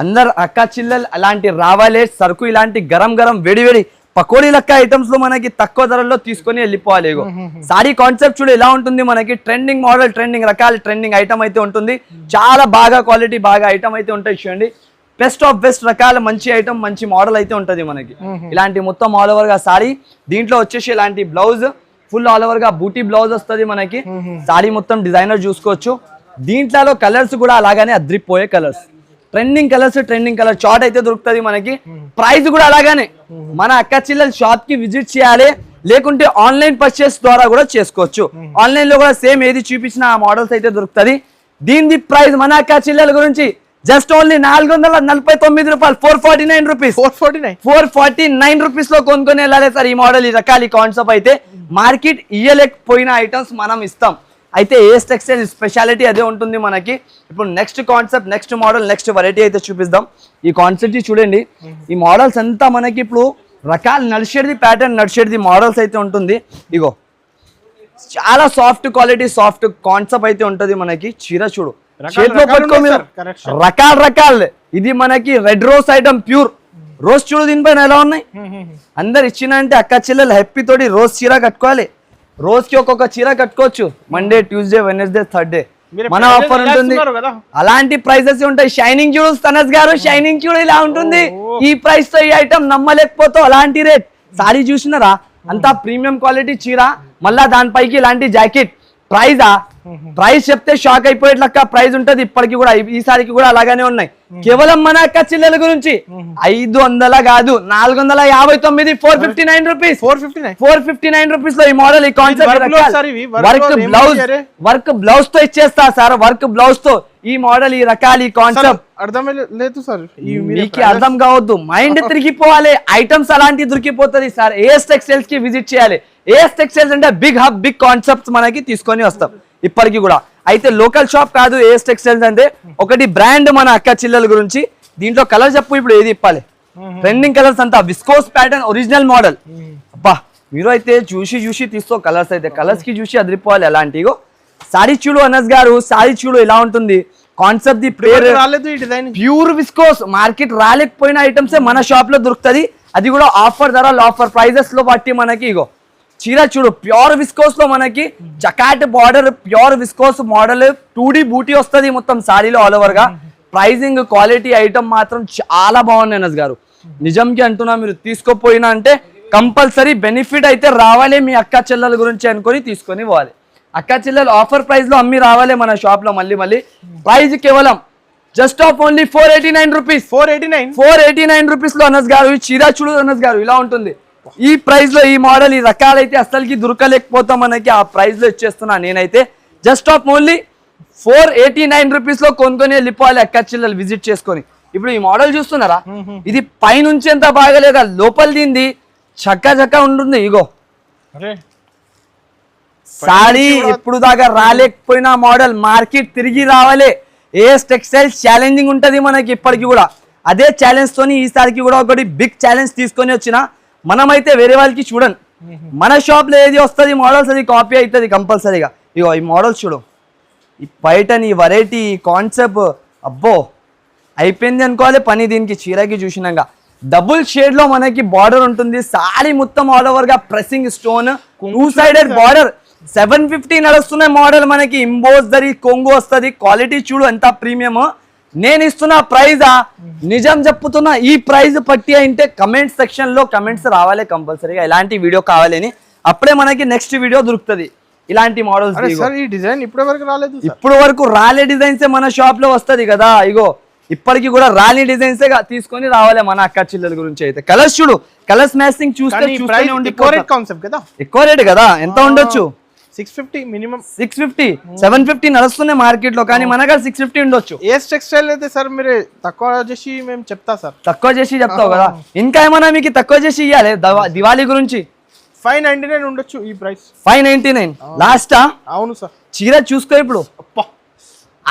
అందరు అక్క చిల్లలు అలాంటి రావాలే సరుకు, ఇలాంటి గరం గరం వేడి వేడి పకోడీ లెక్క ఐటమ్స్ లో మనకి తక్కువ ధరల్లో తీసుకొని వెళ్ళిపోవాలి. ఇగో సారీ కాన్సెప్ట్ చూడు ఎలా ఉంటుంది మనకి. ట్రెండింగ్ మోడల్, ట్రెండింగ్ రకాల ట్రెండింగ్ ఐటమ్ అయితే ఉంటుంది. చాలా బాగా క్వాలిటీ బాగా ఐటమ్ అయితే ఉంటాయి చూడండి. బెస్ట్ ఆఫ్ బెస్ట్ రకాల మంచి ఐటమ్ మంచి మోడల్ అయితే ఉంటది మనకి. ఇలాంటి మొత్తం ఆల్ ఓవర్ గా సారీ. దీంట్లో వచ్చేసి ఇలాంటి బ్లౌజ్ ఫుల్ ఆల్ ఓవర్ గా బూటీ బ్లౌజ్ వస్తుంది మనకి. సారీ మొత్తం డిజైనర్ చూసుకోవచ్చు. దీంట్లో కలర్స్ కూడా అలాగానే అద్రిపోయే కలర్స్. ట్రెండింగ్ కలర్ చార్ట్ అయితే దొరుకుతుంది మనకి. ప్రైస్ కూడా అలాగానే. మన అక్క చెల్లెలు షాప్ కి విజిట్ చేయాలి, లేకుంటే ఆన్లైన్ పర్చేస్ ద్వారా కూడా చేసుకోవచ్చు. ఆన్లైన్ లో కూడా సేమ్ ఏది చూపించిన ఆ మోడల్స్ అయితే దొరుకుతుంది. దీని ప్రైస్ మన అక్క చెల్లెల గురించి జస్ట్ ఓన్లీ 449 రూపాయలు, 449 రూపీస్. 449 రూపీస్ లో కొనుక్కొని వెళ్ళాలి సార్. ఈ మోడల్, ఈ రకాల కాన్సెప్ట్ అయితే మార్కెట్ ఇయ్యలేకపోయిన ఐటమ్స్ మనం ఇస్తాం. అయితే ఏఎస్ టెక్స్టైల్ స్పెషాలిటీ అదే ఉంటుంది మనకి. ఇప్పుడు next concept, next model, next variety అయితే చూపిస్తాం. ఈ కాన్సెప్ట్ చూడండి. ఈ మోడల్స్ అంతా మనకి ఇప్పుడు రకాలు నడిచేది, ప్యాటర్న్ నడిచేది మోడల్స్ అయితే ఉంటుంది. ఇగో చాలా సాఫ్ట్ క్వాలిటీ, సాఫ్ట్ కాన్సెప్ట్ అయితే ఉంటుంది మనకి. చీర చూడు, చేతిలో పట్టుకోమి రకాలు. ఇది మనకి red rose item, pure rose చూడు. దీనిపైన ఎలా ఉన్నాయి. అందరు ఇచ్చిన అంటే అక్క చెల్లెలు హ్యాపీ తోటి రోజ్ చీర కట్టుకోవాలి. రోజ్ కి ఒక్కొక్క చీర కట్టుకోవచ్చు. మండే, ట్యూస్డే, వెడ్నెస్డే, థర్స్డే మన ఆఫర్ ఉంటుంది. అలాంటి ప్రైసెస్ ఉంటాయి. షైనింగ్ చూడు తనస్ గారు, షైనింగ్ చూడు ఇలా ఉంటుంది. ఈ ప్రైస్ తో ఈ ఐటమ్ నమ్మలేకపోతావు. అలాంటి రేట్. సారీ చూసినారా, అంతా ప్రీమియం క్వాలిటీ చీర, మళ్ళా దానిపైకి ఇలాంటి జాకెట్. ప్రైస్ చెప్తే షాక్ అయిపోయేట్లక్క ప్రైస్ ఉంటది. ఇప్పటికి కూడా, ఈసారికి కూడా అలాగానే ఉన్నాయి. కేవలం మన అక్క చెల్లెల గురించి 500 కాదు, 459, 459 రూపీస్. 459 రూపీస్ లో ఈ మోడల్, ఈ కాన్సెప్ట్. వర్క్ బ్లౌజ్ తో ఇచ్చేస్తా సార్. వర్క్ బ్లౌజ్ తో ఈ మోడల్, ఈ రకాలు, ఈ కాన్సెప్ట్ అర్థం లేదు సార్. మీకు అర్థం కావద్దు, మైండ్ తిరిగిపోవాలి. ఐటమ్స్ అలాంటి దొరికిపోతుంది సార్. ఏఎస్ టెక్స్టైల్స్ కి విజిట్ చేయాలి. ఏఎస్ టెక్స్టైల్స్ అంటే బిగ్ హబ్, బిగ్ కాన్సెప్ట్స్ మనకి తీసుకొని వస్తాం ఇప్పటికి కూడా. అయితే లోకల్ షాప్ కాదు ఏఎస్ టెక్స్టైల్స్ అంటే. ఒకటి బ్రాండ్ మన అక్క చెల్లెల గురించి. దీంట్లో కలర్ చెప్పు ఇప్పుడు ఏది ఇప్పాలి. ట్రెండింగ్ కలర్స్ అంతా విస్కోస్ ప్యాటర్న్, ఒరిజినల్ మోడల్. అబ్బా మీరు అయితే చూసి తీసుకో కలర్స్. అయితే కలర్స్ కి చూసి అదిరిపోవాలి. అలాంటిగో సారీ చూడు అనస్ గారు, సారీ చూడు ఇలా ఉంటుంది. కాన్సెప్ట్ ది పేరు ప్యూర్ విస్కోస్. మార్కెట్ రాలేకపోయిన ఐటమ్స్ మన షాప్ లో దొరుకుతుంది. అది కూడా ఆఫర్ ధరలు, ఆఫర్ ప్రైజెస్ లో బట్టి మనకి. ఇగో చీర చూడు, ప్యూర్ విస్కోస్ లో మనకి జకాట్ border, pure viscose model, 2D బూటీ వస్తుంది మొత్తం సారీలో ఆల్ ఓవర్ గా. ప్రైజింగ్, క్వాలిటీ, ఐటమ్ మాత్రం చాలా బాగున్నాయి అనస్ గారు. నిజంకి అంటున్నా, మీరు తీసుకోపోయినా అంటే కంపల్సరీ బెనిఫిట్ అయితే రావాలి. మీ అక్క చెల్లెల గురించి అనుకొని తీసుకొని పోవాలి. అక్క చెల్లెలు ఆఫర్ ప్రైస్ లో అమ్మి రావాలి మన షాప్ లో. మళ్ళీ ప్రైస్ కేవలం just of only 489 rupees. 489 rupees లో అనస్ గారు. ఈ చీర చూడు అనస్ గారు ఇలా ఉంటుంది. ఈ ప్రైస్ లో ఈ మోడల్, ఈ రకాలైతే అసలుకి దొరకలేకపోతాం మనకి. ఆ ప్రైస్ లో ఇచ్చేస్తున్నా నేనైతే. జస్ట్ ఆఫ్ ఓన్లీ 489 రూపీస్ లో కొనుక్కొని వెళ్ళిపోవాలి అక్క చెల్లెలు విజిట్ చేసుకొని. ఇప్పుడు ఈ మోడల్ చూస్తున్నారా, ఇది పైనుంచి ఎంత బాగలేదా, లోపల దీంది చక్క ఉంటుంది. ఇగో సారీ ఎప్పుడు దాకా రాలేకపోయినా మోడల్ మార్కెట్ తిరిగి రావాలి. ఏఎస్ టెక్స్టైల్స్ ఛాలెంజింగ్ ఉంటది మనకి ఇప్పటికి కూడా. అదే ఛాలెంజ్ తోని ఈసారికి కూడా ఒకటి బిగ్ ఛాలెంజ్ తీసుకొని వచ్చిన. మనమైతే వేరే వాళ్ళకి చూడండి. మన షాప్ లో ఏది వస్తుంది మోడల్స్, అది కాపీ అవుతుంది కంపల్సరీగా. ఇగో ఈ మోడల్స్ చూడు, ఈ పైటన్, ఈ వెరైటీ, ఈ కాన్సెప్ట్. అబ్బో అయిపోయింది అనుకోవాలి పని. దీనికి చీరకి చూసినాక డబుల్ షేడ్ లో మనకి బార్డర్ ఉంటుంది. సారీ మొత్తం ఆల్ ఓవర్ గా ప్రెసింగ్ స్టోన్, 2 సైడెడ్ బార్డర్. 750 నడుస్తున్న మోడల్ మనకి. ఇంబోస్ దరి కొంగు వస్తుంది. క్వాలిటీ చూడు ఎంత ప్రీమియం. నేను ఇస్తున్న ప్రైజా, నిజం చెప్తున్నా. ఈ ప్రైజ్ పట్టి అంటే కమెంట్ సెక్షన్ లో కమెంట్స్ రావాలి కంపల్సరీగా, ఇలాంటి వీడియో కావాలని. అప్పుడే మనకి నెక్స్ట్ వీడియో దొరుకుతుంది ఇలాంటి మోడల్స్. ఈ డిజైన్ ఇప్పటి వరకు రాలేదు. ఇప్పుడు వరకు రాలే డిజైన్స్ మన షాప్ లో వస్తుంది కదా. ఇగో ఇప్పటికి కూడా రాని డిజైన్స్ తీసుకొని రావాలి మన అక్క చెల్లెల గురించి. అయితే కలర్స్ చూడు, కలర్స్ మ్యాచింగ్ చూస్తే ఎక్కువ రేట్ కదా. ఎంత ఉండొచ్చు? 650 మినిమం. 650, 750 నడుస్తున్నాయి మార్కెట్ లో, కానీ మన దగ్గర 650 ఉండొచ్చు. ఏఎస్ టెక్స్టైల్ అయితే సార్ మీరు తక్కువ చేసి మేము చెప్తా సార్. తక్కువ చేసి చెప్తావు కదా. ఇంకా ఏమైనా మీకు తక్కువ చేసి ఇవ్వాలి దివాళీ గురించి? 599 ఉండొచ్చు ఈ ప్రైస్. 599 లాస్టా? అవును సార్. చీర చూసుకో ఇప్పుడు,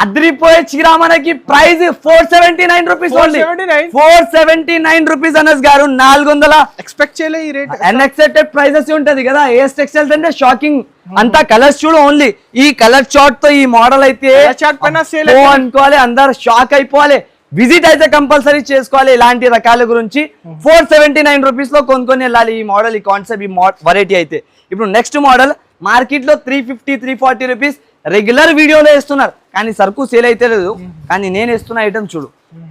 అదిరిపోయే చీర మనకి. Price 479 rupees only. 479 rupees Anas గారు. 400 ఎక్స్పెక్ట్ చేయలే ఈ రేట్. అన్ఎక్స్పెక్టెడ్ ప్రైసెస్ ఉంటది కదా ఏఎస్ టెక్స్టైల్స్ అంటే. షాకింగ్ అంతా కలర్స్ చూడు ఓన్లీ. ఈ కలర్ చార్ట్ తో ఈ మోడల్ అయితే అనుకోవాలి, అందరు షాక్ అయిపోవాలి. విజిట్ అయితే కంపల్సరీ చేసుకోవాలి ఇలాంటి రకాల గురించి. 479 రూపీస్ లో కొనుక్కొని వెళ్ళాలి ఈ మోడల్, ఈ కాన్సెప్ట్, ఈ వెరైటీ అయితే. ఇప్పుడు నెక్స్ట్ మోడల్ మార్కెట్ లో 350, 340 రూపీస్ రెగ్యులర్ వీడియోలో వేస్తున్నారు, కానీ సరుకు సేల్ అయితే లేదు. కానీ నేను వేస్తున్న ఐటమ్ చూడు,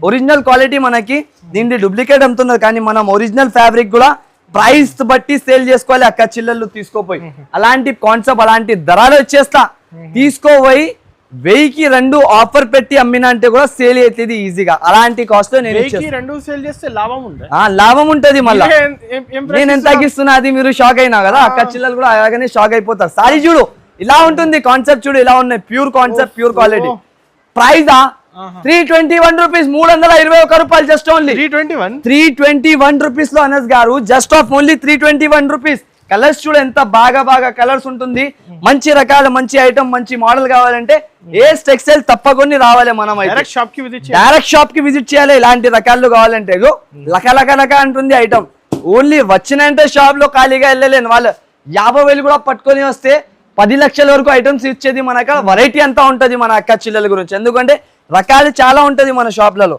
ఒరిజినల్ క్వాలిటీ మనకి. దీన్ని డూప్లికేట్ అమ్ముతున్నారు, కానీ మనం ఒరిజినల్ ఫ్యాబ్రిక్ కూడా ప్రైస్ బట్టి సేల్ చేసుకోవాలి అక్క చెల్లెళ్ళు తీసుకోపోయి. అలాంటి కాన్సెప్ట్, అలాంటి ధరలు వచ్చేస్తా తీసుకోపోయి 1000కి 2 ఆఫర్ పెట్టి అమ్మినా అంటే కూడా సేల్ అవుతుంది ఈజీగా. అలాంటి కాస్ట్ లో నేను 2 సేల్ చేస్తే లాభం ఉంది. లాభం ఉంటది. మళ్ళీ నేను ఎంత తగ్గిస్తున్నా అది మీరు షాక్ అయినా కదా, అక్క చిల్లలు కూడా అలాగనే షాక్ అయిపోతారు. సారీ చూడు ఇలా ఉంటుంది, కాన్సెప్ట్ చూడు ఇలా ఉన్నాయి, pure concept, pure quality. Price 321 rupees, 321 రూపాయలు, జస్ట్ ఓన్లీ 321 రూపీస్ లో అనస్ గారు, just of only 321 rupees. Colours చూడు ఎంత బాగా కలర్స్ ఉంటుంది. మంచి రకాల మంచి ఐటమ్ మంచి మోడల్ కావాలంటే ఏఎస్ టెక్స్టైల్ తప్పకుండా రావాలి. మనం డైరెక్ట్ షాప్ కి విజిట్ చేయాలి. ఇలాంటి రకాలు కావాలంటే లక అంటుంది ఐటమ్. ఓన్లీ వచ్చినంటే షాప్ లో ఖాళీగా వెళ్ళలేను. వాళ్ళు 50,000 కూడా పట్టుకొని వస్తే 10 లక్షల వరకు ఐటమ్స్ ఇచ్చేది మన అక్కడ. వెరైటీ అంతా ఉంటది మన అక్క చిల్లల గురించి, ఎందుకంటే రకాలు చాలా ఉంటది మన షాప్లలో,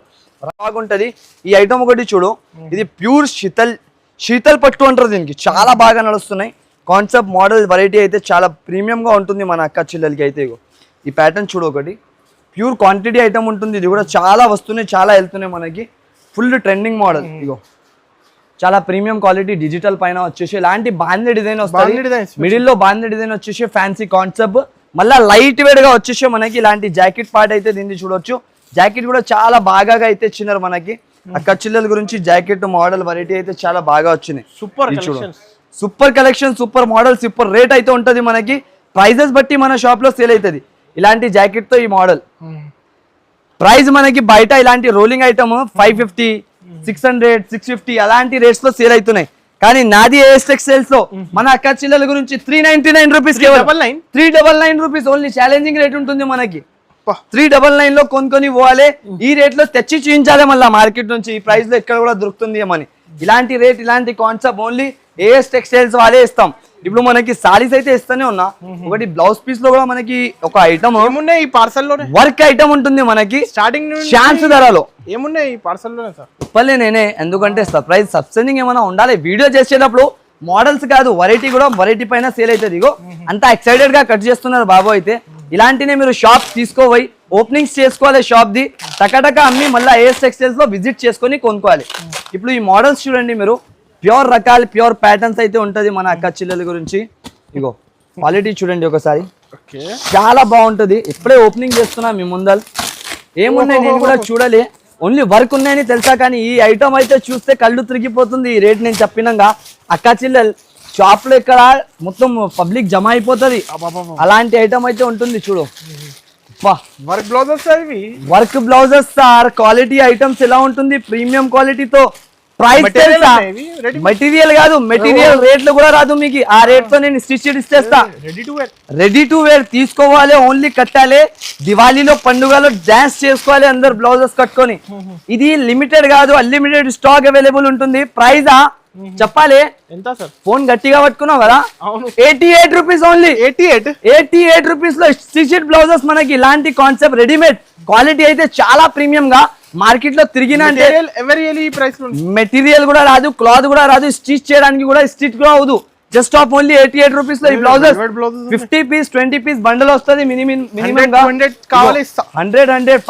బాగుంటది. ఈ ఐటమ్ ఒకటి చూడు, ఇది ప్యూర్ శీతల్ పట్టు అంటారు దీనికి, చాలా బాగా నడుస్తున్నాయి. కాన్సెప్ట్ మోడల్ వెరైటీ అయితే చాలా ప్రీమియం గా ఉంటుంది మన అక్క చిల్లలకి అయితే. ఈ ప్యాటర్న్ చూడు ఒకటి, ప్యూర్ క్వాంటిటీ ఐటమ్ ఉంటుంది. ఇది కూడా చాలా వస్తున్నాయి, చాలా వెళ్తున్నాయి మనకి. Full trending model. ఇగో చాలా ప్రీమియం క్వాలిటీ, డిజిటల్ పైన వచ్చేసి ఇలాంటి బాందీ డిజైన్ వస్తుంది. మిడిల్ లో బాందీ డిజైన్ వచ్చేసి ఫ్యాన్సీ కాన్సెప్ట్. మళ్ళీ లైట్ వెయిట్ గా వచ్చేసి మనకి ఇలాంటి జాకెట్ పార్ట్ అయితే దీన్ని చూడొచ్చు. జాకెట్ కూడా చాలా బాగా అయితే ఇచ్చినారు మనకి. అక్క చిల్లల గురించి జాకెట్ మోడల్ వెరైటీ అయితే చాలా బాగా వచ్చినాయి. Super collection, super model, super rate అయితే ఉంటది మనకి. ప్రైజెస్ బట్టి మన షాప్ లో సేల్ అవుతుంది. ఇలాంటి జాకెట్ తో ఈ మోడల్ ప్రైస్ మనకి బయట ఇలాంటి రోలింగ్ ఐటమ్ 550, 600, 650 అలాంటి రేట్స్ లో సేల్ అవుతున్నాయి. కానీ నాది ఏఎస్ టెక్స్టైల్స్ లో మన అక్క చిల్లల గురించి 399 rupees, 399 rupees only. Challenging rate ఉంటుంది మనకి. 399 లో కొనుక్కొని పోవాలి. ఈ రేట్ లో తెచ్చి చూపించాలి మళ్ళీ మార్కెట్ నుంచి. ఈ ప్రైస్ లో ఎక్కడ కూడా దొరుకుతుంది ఏమని. ఇలాంటి రేట్, ఇలాంటి కాన్సెప్ట్ ఓన్లీ ఏఎస్ టెక్స్టైల్స్ వాళ్ళే ఇస్తాం. ఇప్పుడు మనకి సారీస్ అయితే ఇస్తానే ఉన్నా. ఒకటి బ్లౌజ్ పీస్ లో కూడా మనకి ఒక ఐటమ్ ఈ పార్సల్ లో వర్క్ ఐటమ్ ఉంటుంది మనకి స్టార్టింగ్ ఛాన్స్ ధరలో. ఏమున్నాయి ఈ పార్సల్ లోనే సార్? చెప్పలే నేనే, ఎందుకంటే సర్ప్రైజ్ సబ్స్టెండింగ్ ఏమైనా ఉండాలి. వీడియో చేసేటప్పుడు మోడల్స్ కాదు, వెరైటీ కూడా వెరైటీ పైన సేల్ అవుతుంది. ఇగో అంత ఎక్సైటెడ్ గా కట్ చేస్తున్నారు బాబు అయితే. ఇలాంటినే మీరు షాప్ తీసుకోపోయి ఓపెనింగ్స్ చేసుకోవాలి షాప్ ది, టకటక అమ్మి మళ్ళీ ఏఎస్ టెక్స్టైల్స్ లో విజిట్ చేసుకొని కొనుక్కోవాలి. ఇప్పుడు ఈ మోడల్స్ చూడండి మీరు, ప్యూర్ రకాలు, ప్యూర్ ప్యాటర్న్స్ అయితే ఉంటది మన అక్క చిల్లల గురించి. ఇగో క్వాలిటీ చూడండి ఒకసారి, చాలా బాగుంటది. ఇప్పుడే ఓపెనింగ్ చేస్తున్నా మీ ముందల్. ఏమున్నాయి నేను కూడా చూడాలి, ఓన్లీ వర్క్ ఉన్నాయని తెలుసా, కానీ ఈ ఐటమ్ అయితే చూస్తే కళ్ళు తిరిగిపోతుంది. ఈ రేట్ నేను చెప్పినాక అక్క చిల్లల్ షాప్ లో ఇక్కడ మొత్తం పబ్లిక్ జమ అయిపోతుంది. అలాంటి ఐటమ్ అయితే ఉంటుంది చూడు. Work blouses sir, quality items ఎలా ఉంటుంది, ప్రీమియం క్వాలిటీతో. ప్రైస్ మెటీరియల్ కాదు, మెటీరియల్ రేట్లు కూడా రాదు మీకు. ఆ రేట్ తో నేను స్టిచ్ ఇచ్చేస్తా. రెడీ టు వేర్ తీసుకోవాలి, ఓన్లీ కట్టాలి. దివాళీలో పండుగలో డాన్స్ చేసుకోవాలి అందరు బ్లౌజెస్ కట్టుకొని. ఇది లిమిటెడ్ కాదు, అన్లిమిటెడ్ స్టాక్ అవైలబుల్ ఉంటుంది. ప్రైజా చెప్పాలి ఎంత సార్? ఫోన్ గట్టిగా పట్టుకున్నావు కదా. 88 రూపీస్ ఓన్లీ. 88 రూపీస్ లో స్టిచ్డ్ బ్లౌజెస్ మనకి. ఇలాంటి కాన్సెప్ట్ రెడీమేడ్ క్వాలిటీ అయితే చాలా ప్రీమియం గా మార్కెట్ లో తిరిగిన మెటీరియల్ కూడా రాదు, క్లాత్ కూడా రాదు, స్టిచ్ చేయడానికి కూడా స్టిచ్ కూడా అవదు. జస్ట్ ఆఫ్ ఓన్లీ 88 రూపీస్ లో ఈ బ్లౌజెస్ 50 పీస్ 20 పీస్ బండల్ వస్తుంది. మినిమం 100,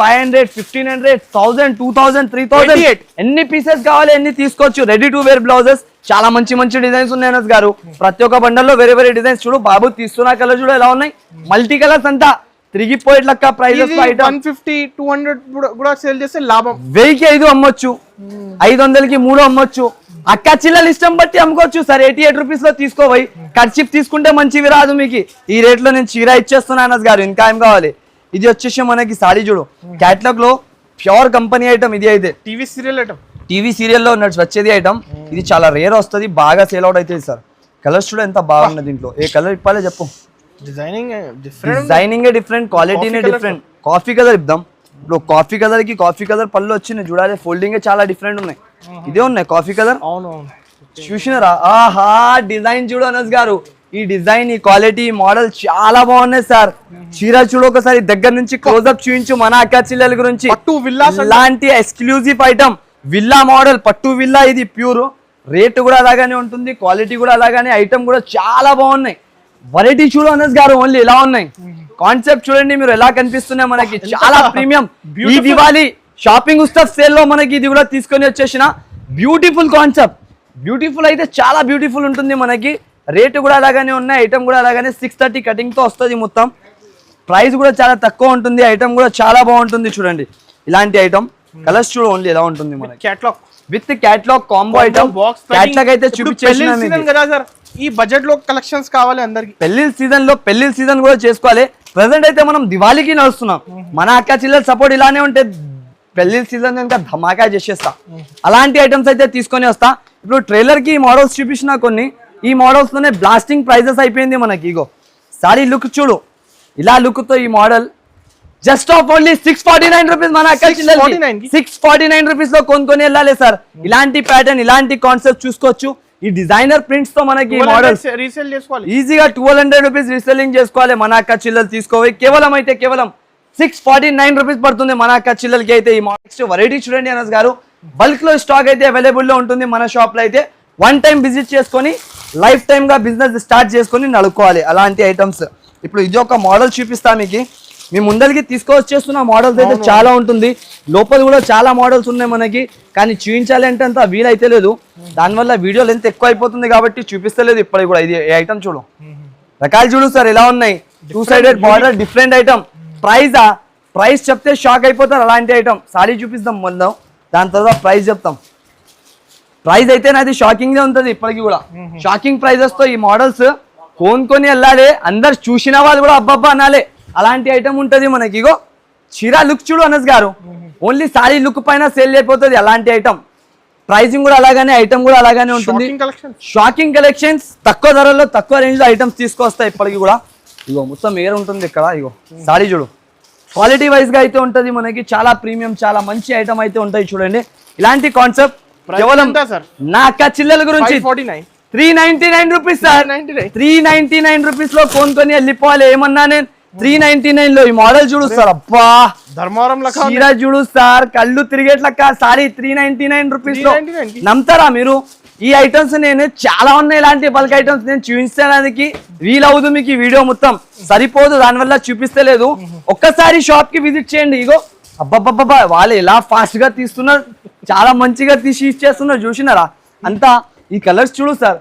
500, 1500, 1000, 2000, 3000 ఎన్ని పీసెస్ కావాలి ఎన్ని తీసుకోవచ్చు. రెడీ టు వేర్ బ్లౌజెస్ చాలా మంచి మంచి డిజైన్స్ ఉన్నాయి అనస్ గారు. ప్రతి ఒక్క బండల్లో వేరే వేరే డిజైన్స్ చూడు బాబు. తీస్తున్న కలర్ చూడు ఎలా ఉన్నాయి, మల్టీ కలర్స్ అంతా తిరిగిపోయే లెక్క. ప్రైజెస్ 150, 200 కూడా సేల్ చేస్తే లాభం. 1000కి 5 అమ్మొచ్చు, 500కి 3 అమ్మొచ్చు. అక్క చిల్లలు ఇష్టం బట్టి అమ్ముకోవచ్చు సార్. 88 రూపీస్ లో తీసుకోపోయి ఖర్చు తీసుకుంటే మంచివి రాదు మీకు. ఈ రేట్ లో నేను చీర ఇచ్చేస్తున్నా అనస్ గారు. ఇంకా ఏం కావాలి? ఇది వచ్చేసి మనకి సారీ చూడు, క్యాటలాగ్ లో ప్యూర్ కంపెనీ ఐటమ్. ఇది అయితే టీవీ సీరియల్ లో వచ్చేది ఐటమ్. ఇది చాలా రేర్ వస్తుంది, బాగా సేల్ అవుట్ అవుతుంది సార్. కలర్స్ చూడ ఎంత బాగున్నది దీంట్లో. ఏ కలర్ ఇప్పాలి చెప్పు? డిజైనింగ్ డిఫరెంట్, క్వాలిటీనే డిఫరెంట్. కాఫీ కలర్ ఇద్దాం. ఇప్పుడు కాఫీ కలర్ కి కాఫీ కలర్ పళ్ళు వచ్చినాయి చూడాలి. ఫోల్డింగ్ చాలా డిఫరెంట్ ఉన్నాయి. ఇదే ఉన్నాయి కాఫీ కలర్. చూసినారా? ఆహా డిజైన్ చూడు అనస్ గారు. ఈ డిజైన్, ఈ క్వాలిటీ, మోడల్ చాలా బాగున్నాయి సార్. చీర చూడు ఒకసారి దగ్గర నుంచి క్లోజ్అప్ చూపించు మన అక్క చిల్లల గురించి. ఇలాంటి ఎక్స్క్లూజివ్ ఐటమ్ విల్లా మోడల్, పట్టు విల్లా. ఇది ప్యూర్. రేట్ కూడా అలాగానే ఉంటుంది, క్వాలిటీ కూడా అలాగానే, ఐటమ్ కూడా చాలా బాగున్నాయి. వెరైటీ చూడు అనస్ గారు, ఓన్లీ ఎలా ఉన్నాయి. కాన్సెప్ట్ చూడండి మీరు ఎలా కనిపిస్తున్నాయి మనకి. చాలా ప్రీమియం. ఈ దివాళీ షాపింగ్ ఉత్సవ్ సేల్ లో మనకి ఇది కూడా తీసుకొని వచ్చేసిన బ్యూటిఫుల్ కాన్సెప్ట్. బ్యూటిఫుల్ అయితే చాలా బ్యూటిఫుల్ ఉంటుంది మనకి. రేటు కూడా అలాగానే ఉన్నాయి, ఐటమ్ కూడా అలాగానే. 630 కటింగ్ తో వస్తుంది మొత్తం. ప్రైస్ కూడా చాలా తక్కువ ఉంటుంది, ఐటమ్ కూడా చాలా బాగుంటుంది. చూడండి ఇలాంటి ఐటమ్ కలర్స్ చూడ ఓన్లీ ఎలా ఉంటుంది మనకి catalogue with catalogue combo item. Box catalogue అయితే చూపించేసిన కదా సార్, ఈ బడ్జెట్ లో కలెక్షన్స్ కావాలి అందరికి. పెళ్లి సీజన్ కూడా చేసుకోవాలి. ప్రెసెంట్ అయితే మనం దివాళీకి నడుస్తున్నాం. మన అక్క చెల్లెల సపోర్ట్ ఇలానే ఉంటే పెళ్లి సీజన్ ఇంకా ధమాకా చేసేస్తా. అలాంటి ఐటమ్స్ అయితే తీసుకొని వస్తా. ఇప్పుడు ట్రైలర్ కి ఈ మోడల్స్ చూపించిన కొన్ని, ఈ మోడల్స్ లోనే బ్లాస్టింగ్ ప్రైజెస్ అయిపోయింది మనకి. ఇగో సారీ లుక్ చూడు, ఇలా లుక్ తో ఈ model just of only 649 rupees. మన అక్క 649 రూపీస్ లో కొనుక్కొని వెళ్ళాలి సార్. ఇలాంటి ప్యాటర్న్, ఇలాంటి కాన్సెప్ట్ చూసుకోవచ్చు. ఈ డిజైనర్ ప్రింట్స్ తో మనకి మోడల్స్ రీసేల్ చేసుకోవాలి ఈజీగా 1200 రూపీస్ రీసెల్లింగ్ చేసుకోవాలి. మన అక్క చిల్లలు తీసుకోవాలి. కేవలం 649 రూపీస్ పడుతుంది మన అక్క చిల్లలకి అయితే. ఈ నెక్స్ట్ వెరైటీ చూడండి అనస్ గారు, బల్క్ లో స్టాక్ అయితే అవైలబుల్ లో ఉంటుంది మన షాప్ లో అయితే. వన్ టైం విజిట్ చేసుకొని లైఫ్ టైమ్ గా బిజినెస్ స్టార్ట్ చేసుకొని నడుకోవాలి అలాంటి ఐటమ్స్. ఇప్పుడు ఇది ఒక మోడల్ చూపిస్తా మీకు. మీ ముందరికి తీసుకొచ్చేస్తున్న మోడల్స్ అయితే చాలా ఉంటుంది. లోపల కూడా చాలా మోడల్స్ ఉన్నాయి మనకి, కానీ చూపించాలి అంటే అంత వీలైతే లేదు. దానివల్ల వీడియో లెంత్ ఎక్కువ అయిపోతుంది కాబట్టి చూపిస్తలేదు ఇప్పటికి కూడా. ఇది ఐటమ్ చూడు, రకాలు చూడు సార్ ఎలా ఉన్నాయి. 2 sided border, different item. Price చెప్తే షాక్ అయిపోతారు అలాంటి ఐటమ్. సారీ చూపిస్తాం మొత్తం, దాని తర్వాత ప్రైస్ చెప్తాం. ప్రైస్ అయితే నాది షాకింగ్ గా ఉంటుంది ఇప్పటికి కూడా. షాకింగ్ ప్రైజెస్ తో ఈ మోడల్స్ కొనుక్కొని వెళ్ళాలి. అందరు చూసిన వాళ్ళు కూడా అబ్బబ్బా అనాలి. అలాంటి ఐటమ్ ఉంటుంది మనకి. ఇగో చీర లుక్ చూడు అనస్ గారు, ఓన్లీ సారీ లుక్ పైన సేల్ అయిపోతుంది అలాంటి ఐటమ్. ప్రైసింగ్ కూడా అలాగానే, ఐటమ్ కూడా అలాగానే ఉంటుంది. షాకింగ్ కలెక్షన్స్, తక్కువ ధరలో తక్కువ రేంజ్ లో ఐటమ్స్ తీసుకొస్తాయి ఇప్పటికి కూడా. ఇగో మొత్తం ఏర్ ఉంటుంది ఇక్కడ. ఇగో సారీ చూడు, క్వాలిటీ వైజ్ గా అయితే ఉంటుంది మనకి. చాలా ప్రీమియం, చాలా మంచి ఐటమ్ అయితే ఉంటాయి చూడండి. ఇలాంటి కాన్సెప్ట్ కేవలం నా అక్క చిల్లల గురించి 399 రూపీస్ సార్. 399 రూపీస్ లో కొనుక్కొని వెళ్ళిపోవాలి. ఏమన్నా నేను 399 లో ఈ మోడల్ చూడు సార్. అబ్బా ధర్మవరం చీర చూడు సార్, కళ్ళు తిరిగేట్లక్క. సారీ 399 రూపీస్ లో నమ్ముతారా మీరు? ఈ ఐటమ్స్ నేను చాలా ఉన్నాయి, ఇలాంటి బల్క్ ఐటమ్స్ నేను చూపించడానికి వీలవుదు. మీకు ఈ వీడియో మొత్తం సరిపోదు, దానివల్ల చూపిస్తలేదు. ఒక్కసారి షాప్ కి విజిట్ చేయండి. ఇగో అబ్బబ్బబ్బా వాళ్ళు ఎలా ఫాస్ట్ గా తీస్తున్నారు, చాలా మంచిగా తీసి ఇచ్చేస్తున్నారు. చూసినారా అంతా? ఈ కలర్స్ చూడు సార్,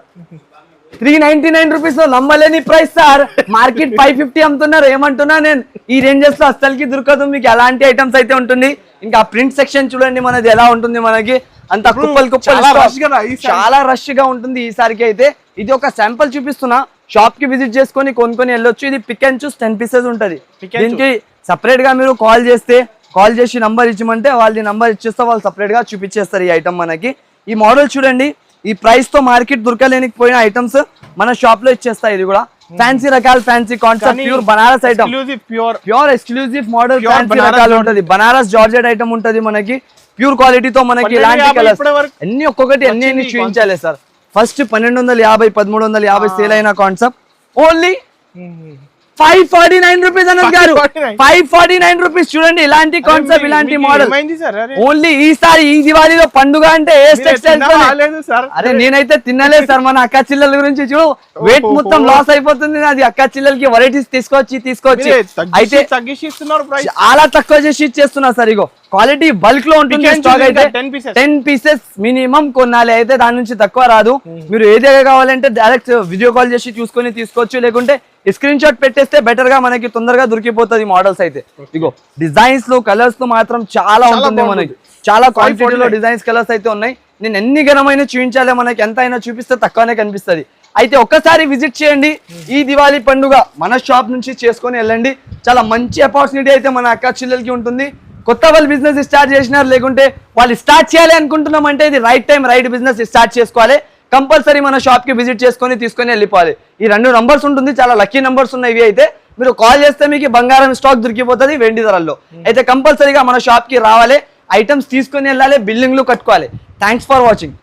399 రూపీస్ లో నమ్మలేని ప్రైస్ సార్. మార్కెట్ 550 అమ్ముతున్నారు. ఏమంటున్నా నేను, ఈ రేంజెస్ లో అస్సలకి దొరకదు మీకు. అలాంటి ఐటమ్స్ అయితే ఉంటుంది. ఇంకా ప్రింట్ సెక్షన్ చూడండి మనది ఎలా ఉంటుంది మనకి. అంత కుప్పలు చాలా రష్ గా ఉంటుంది ఈసారికి అయితే. ఇది ఒక శాంపుల్ చూపిస్తున్నా, షాప్ కి విజిట్ చేసుకొని కొనుక్కొని వెళ్ళొచ్చు. ఇది పిక్ అండ్ చూస్ 10 పీసెస్ ఉంటది. దీనికి సపరేట్ గా మీరు కాల్ చేసి నంబర్ ఇచ్చమంటే వాళ్ళ నంబర్ ఇచ్చేస్తే వాళ్ళు సపరేట్ గా చూపించేస్తారు ఈ ఐటమ్ మనకి. ఈ మోడల్ చూడండి, ఈ ప్రైస్ తో మార్కెట్ దొరకలేనిపోయిన ఐటమ్స్ మన షాప్ లో ఇచ్చేస్తాయి. ఇది కూడా ఫ్యాన్సీ రకాలు, fancy concept, pure Banaras item, pure exclusive model, fancy రకాలు ఉంటది. బనారస్ జార్జెట్ ఐటమ్ ఉంటది మనకి, ప్యూర్ క్వాలిటీతో మనకి. ఇలాంటి కలర్స్ అన్ని ఒక్కొక్కటి అన్ని చూపించాలి సార్. ఫస్ట్ 1250, 1350 సేల్ అయిన కాన్సెప్ట్ ఓన్లీ 549 రూపీస్ అనస్ గారు. 549 రూపీస్ చూడండి. ఇలాంటి కాన్సెప్ట్, ఇలాంటి మోడల్ ఓన్లీ ఈసారి ఈ దివాళీలో పండుగ అంటే అరే నేనైతే తినలేదు సార్. మన అక్క చిల్లల గురించి చూడు, వెయిట్ మొత్తం లాస్ అయిపోతుంది. అది అక్క చిల్లలకి వెరైటీస్ తీసుకొచ్చి అయితే చాలా తక్కువ చేసి ఇచ్చేస్తున్నా సార్. ఇగో క్వాలిటీ బల్క్ లో ఉంటుంది. స్టాక్ అయితే 10 పీసెస్ మినిమం కొనాలి. అయితే దాని నుంచి తక్కువ రాదు. మీరు ఏదైనా కావాలంటే డైరెక్ట్ వీడియో కాల్ చేసి చూసుకొని తీసుకోవచ్చు, లేకుంటే స్క్రీన్ షాట్ పెట్టేస్తే బెటర్ గా మనకి తొందరగా దొరికిపోతుంది మోడల్స్ అయితే. ఇగో డిజైన్స్ లో కలర్స్ లో మాత్రం చాలా ఉంటుంది మనకి. చాలా క్వాంటిటీలో డిజైన్స్ కలర్స్ అయితే ఉన్నాయి. నేను ఎన్ని ఘనమైన చూపించాలి మనకి, ఎంత అయినా చూపిస్తే తక్కువనే కనిపిస్తుంది. అయితే ఒక్కసారి విజిట్ చేయండి. ఈ దివాళీ పండుగ మన షాప్ నుంచి చేసుకొని వెళ్ళండి. చాలా మంచి ఆపర్చునిటీ అయితే మన అక్క చెల్లెలకి ఉంటుంది. కొత్త వాళ్ళు బిజినెస్ స్టార్ట్ చేసినారు, లేకుంటే వాళ్ళు స్టార్ట్ చేయాలి అనుకుంటున్నాం అంటే ఇది right time, right business start చేసుకోవాలి. కంపల్సరీ మన షాప్ కి విజిట్ చేసుకొని తీసుకొని వెళ్ళిపోవాలి. ఈ 2 నంబర్స్ ఉంటుంది, చాలా లక్కీ నంబర్స్ ఉన్నాయి ఇవి. అయితే మీరు కాల్ చేస్తే మీకు బంగారం స్టాక్ దొరికిపోతుంది వెండి ధరల్లో. అయితే కంపల్సరీగా మన షాప్ కి రావాలి, ఐటమ్స్ తీసుకొని వెళ్ళాలి, బిల్డింగ్లు కట్టుకోవాలి. Thanks for watching.